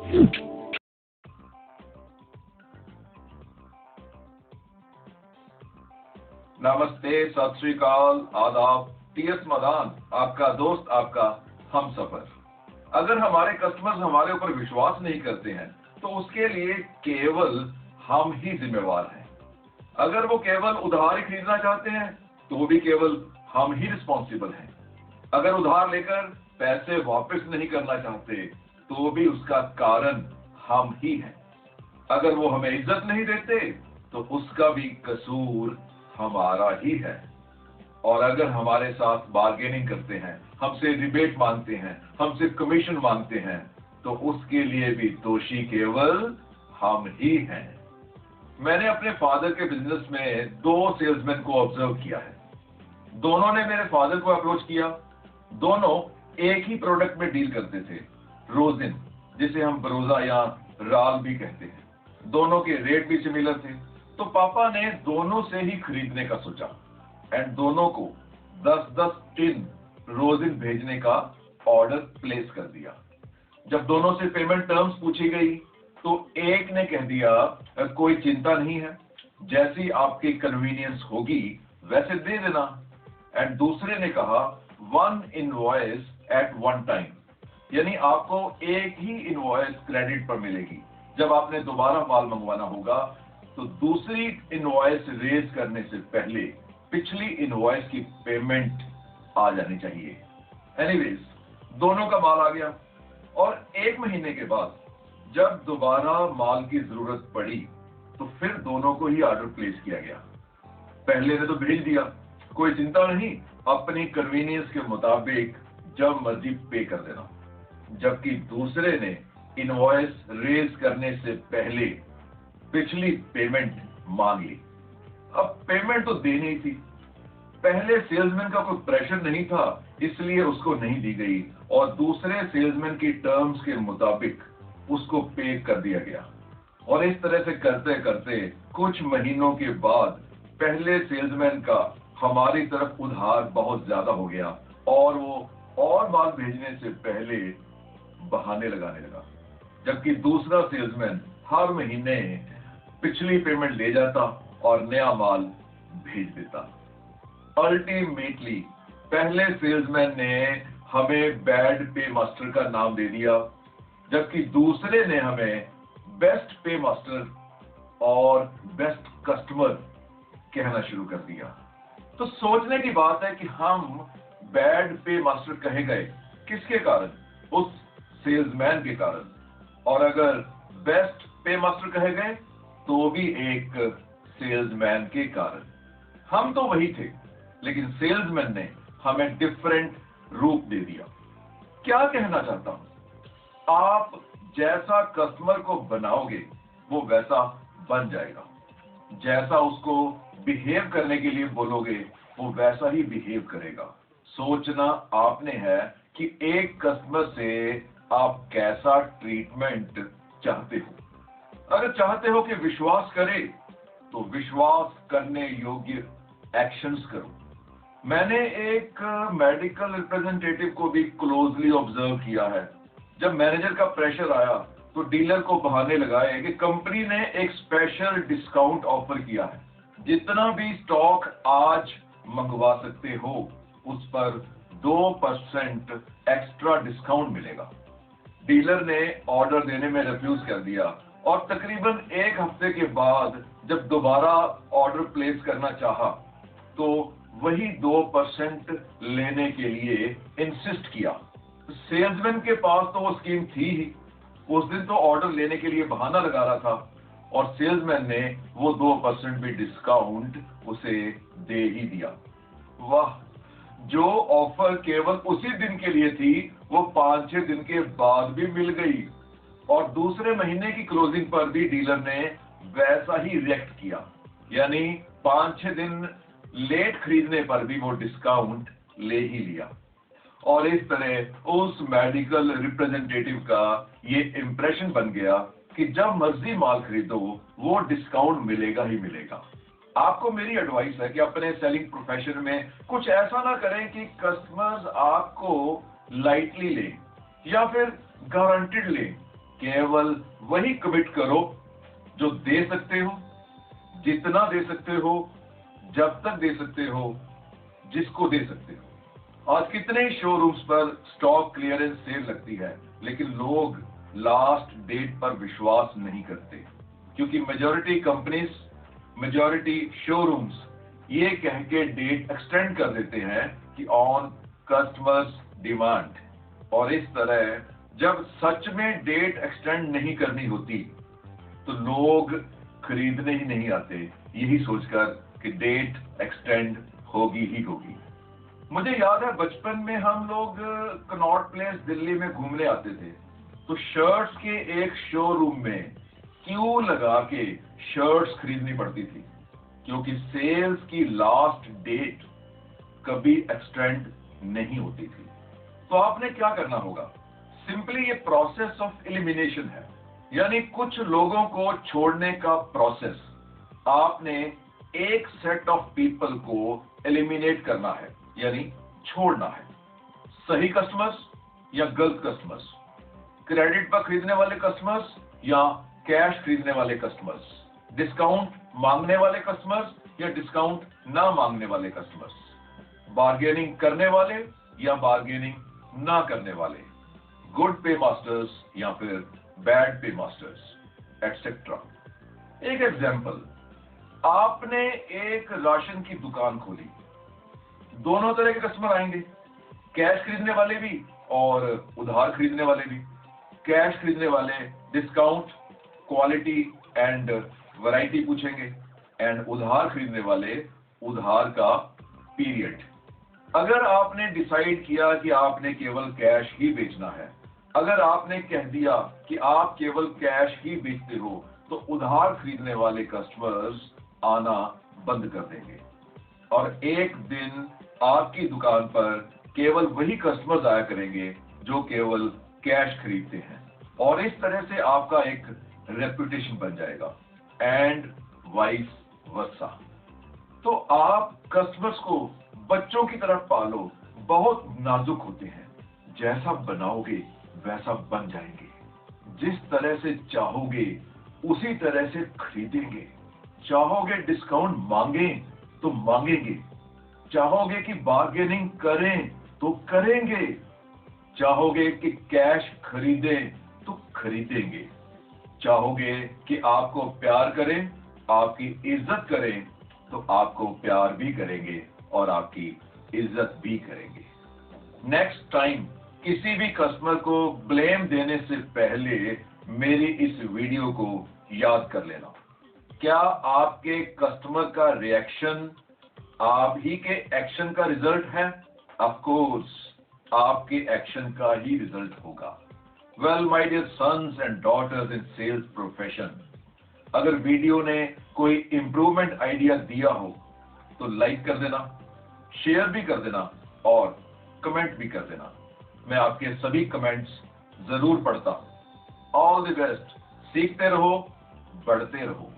नमस्ते, सत श्री अकाल, आदाब। टीएस मदान, आपका दोस्त, आपका हम सफर। अगर हमारे कस्टमर्स हमारे ऊपर विश्वास नहीं करते हैं तो उसके लिए केवल हम ही जिम्मेवार हैं। अगर वो केवल उधार ही खरीदना चाहते हैं तो भी केवल हम ही रिस्पॉन्सिबल हैं। अगर उधार लेकर पैसे वापस नहीं करना चाहते तो भी उसका कारण हम ही हैं। अगर वो हमें इज्जत नहीं देते तो उसका भी कसूर हमारा ही है। और अगर हमारे साथ बार्गेनिंग करते हैं, हमसे रिबेट मांगते हैं, हमसे कमीशन मांगते हैं, तो उसके लिए भी दोषी केवल हम ही हैं। मैंने अपने फादर के बिजनेस में 2 सेल्समैन को ऑब्जर्व किया है। दोनों ने मेरे फादर को अप्रोच किया। दोनों एक ही प्रोडक्ट में डील करते थे, रोजिन, जिसे हम बरोजा या राल भी कहते हैं। दोनों के रेट भी सिमिलर थे। तो पापा ने दोनों से ही खरीदने का सोचा एंड दोनों को 10-10 टिन रोजिन भेजने का ऑर्डर प्लेस कर दिया। जब दोनों से पेमेंट टर्म्स पूछी गई तो एक ने कह दिया कोई चिंता नहीं है, जैसी आपकी कन्वीनियंस होगी वैसे दे देना। एंड दूसरे ने कहा 1 इनवॉइस एट 1 टाइम, यानी आपको एक ही इनवॉइस क्रेडिट पर मिलेगी। जब आपने दोबारा माल मंगवाना होगा तो दूसरी इनवॉइस रेज करने से पहले पिछली इनवॉइस की पेमेंट आ जानी चाहिए। एनीवेज, दोनों का माल आ गया और 1 महीने के बाद जब दोबारा माल की जरूरत पड़ी तो फिर दोनों को ही ऑर्डर प्लेस किया गया। पहले ने तो भेज दिया, कोई चिंता नहीं, अपनी कन्वीनियंस के मुताबिक जब मर्जी पे कर देना। जबकि दूसरे ने इनवॉइस रेज करने से पहले पिछली पेमेंट मांग ली। अब पेमेंट तो देनी ही थी। पहले सेल्समैन का कोई प्रेशर नहीं था इसलिए उसको नहीं दी गई और दूसरे सेल्समैन की टर्म्स के मुताबिक उसको पे कर दिया गया। और इस तरह से करते करते कुछ महीनों के बाद पहले सेल्समैन का हमारी तरफ उधार बहुत ज्यादा हो गया और वो और माल भेजने से पहले बहाने लगाने लगा। जबकि दूसरा सेल्समैन हर महीने पिछली पेमेंट ले जाता और नया माल भेज देता। अल्टीमेटली पहले सेल्समैन ने हमें बैड पे मास्टर का नाम दे दिया, जबकि दूसरे ने हमें बेस्ट पे मास्टर और बेस्ट कस्टमर कहना शुरू कर दिया। तो सोचने की बात है कि हम बैड पे मास्टर कहे गए किसके कारण? उस सेल्समैन के कारण। और अगर बेस्ट पे मास्टर कहे गए तो भी एक सेल्समैन के कारण। हम तो वही थे लेकिन सेल्समैन ने हमें डिफरेंट रूप दे दिया। क्या कहना चाहता हूं, आप जैसा कस्टमर को बनाओगे वो वैसा बन जाएगा। जैसा उसको बिहेव करने के लिए बोलोगे वो वैसा ही बिहेव करेगा। सोचना आपने है कि एक कस्टमर से आप कैसा ट्रीटमेंट चाहते हो। अगर चाहते हो कि विश्वास करे तो विश्वास करने योग्य एक्शंस करो। मैंने एक मेडिकल रिप्रेजेंटेटिव को भी क्लोजली ऑब्जर्व किया है। जब मैनेजर का प्रेशर आया तो डीलर को बहाने लगाए कि कंपनी ने एक स्पेशल डिस्काउंट ऑफर किया है, जितना भी स्टॉक आज मंगवा सकते हो उस पर 2% एक्स्ट्रा डिस्काउंट मिलेगा। डीलर ने ऑर्डर देने में रिफ्यूज कर दिया और तकरीबन 1 हफ्ते के बाद जब दोबारा ऑर्डर प्लेस करना चाहा तो वही 2% लेने के लिए इंसिस्ट किया। सेल्समैन के पास तो वो स्कीम थी ही, उस दिन तो ऑर्डर लेने के लिए बहाना लगा रहा था और सेल्समैन ने वो 2% भी डिस्काउंट उसे दे ही दिया। वाह, जो ऑफर केवल उसी दिन के लिए थी वो 5-6 दिन के बाद भी मिल गई और दूसरे महीने की क्लोजिंग पर भी डीलर ने वैसा ही रिएक्ट किया, यानी 5-6 दिन लेट खरीदने पर भी वो डिस्काउंट ले ही लिया। और इस तरह उस मेडिकल रिप्रेजेंटेटिव का ये इंप्रेशन बन गया कि जब मर्जी माल खरीदो वो डिस्काउंट मिलेगा ही मिलेगा। आपको मेरी एडवाइस है कि अपने सेलिंग प्रोफेशन में कुछ ऐसा ना करें कि कस्टमर्स आपको लाइटली लें या फिर गारंटेड लें। केवल वही कमिट करो जो दे सकते हो, जितना दे सकते हो, जब तक दे सकते हो, जिसको दे सकते हो। आज कितने ही शोरूम्स पर स्टॉक क्लियरेंस सेल लगती है, लेकिन लोग लास्ट डेट पर विश्वास नहीं करते, क्योंकि मेजॉरिटी कंपनीज, मेजॉरिटी शोरूम्स ये कह के डेट एक्सटेंड कर देते हैं कि ऑन कस्टमर्स डिमांड। और इस तरह जब सच में डेट एक्सटेंड नहीं करनी होती तो लोग खरीदने ही नहीं आते, यही सोचकर कि डेट एक्सटेंड होगी ही होगी। मुझे याद है बचपन में हम लोग कनॉट प्लेस दिल्ली में घूमने आते थे, तो शर्ट्स के एक शोरूम में क्यू लगा के शर्ट्स खरीदनी पड़ती थी, क्योंकि सेल्स की लास्ट डेट कभी एक्सटेंड नहीं होती थी। तो आपने क्या करना होगा? सिंपली ये प्रोसेस ऑफ एलिमिनेशन है, यानी कुछ लोगों को छोड़ने का प्रोसेस। आपने एक सेट ऑफ पीपल को एलिमिनेट करना है, यानी छोड़ना है। सही कस्टमर्स या गलत कस्टमर्स, क्रेडिट पर खरीदने वाले कस्टमर्स या कैश खरीदने वाले कस्टमर्स, डिस्काउंट मांगने वाले कस्टमर्स या डिस्काउंट ना मांगने वाले कस्टमर्स, बार्गेनिंग करने वाले या बार्गेनिंग ना करने वाले, गुड पे मास्टर्स या फिर बैड पे मास्टर्स, एटसेट्रा। एक एग्जांपल, आपने एक राशन की दुकान खोली, दोनों तरह के कस्टमर आएंगे, कैश खरीदने वाले भी और उधार खरीदने वाले भी। कैश खरीदने वाले डिस्काउंट, क्वालिटी एंड वैरायटी पूछेंगे, एंड उधार खरीदने वाले उधार का पीरियड। अगर आपने डिसाइड किया कि आपने केवल कैश ही बेचना है, अगर आपने कह दिया कि आप केवल कैश ही बेचते हो, तो उधार खरीदने वाले कस्टमर्स आना बंद कर देंगे और एक दिन आपकी दुकान पर केवल वही कस्टमर्स आया करेंगे जो केवल कैश खरीदते हैं। और इस तरह से आपका एक रेपुटेशन बन जाएगा, एंड वाइस वर्सा। तो आप कस्टमर्स को बच्चों की तरह पालो, बहुत नाजुक होते हैं, जैसा बनाओगे वैसा बन जाएंगे, जिस तरह से चाहोगे उसी तरह से खरीदेंगे। चाहोगे डिस्काउंट मांगें तो मांगेंगे, चाहोगे कि बार्गेनिंग करें तो करेंगे, चाहोगे कि कैश खरीदें तो खरीदेंगे, चाहोगे कि आपको प्यार करें, आपकी इज्जत करें तो आपको प्यार भी करेंगे और आपकी इज्जत भी करेंगे। नेक्स्ट टाइम किसी भी कस्टमर को ब्लेम देने से पहले मेरी इस वीडियो को याद कर लेना। क्या आपके कस्टमर का रिएक्शन आप ही के एक्शन का रिजल्ट है? ऑफ कोर्स आपके एक्शन का ही रिजल्ट होगा। Well my dear sons and daughters in sales profession, अगर वीडियो ने कोई इंप्रूवमेंट आइडिया दिया हो तो लाइक कर देना, शेयर भी कर देना और कमेंट भी कर देना। मैं आपके सभी कमेंट्स जरूर पढ़ता हूं। ऑल द बेस्ट, सीखते रहो, बढ़ते रहो।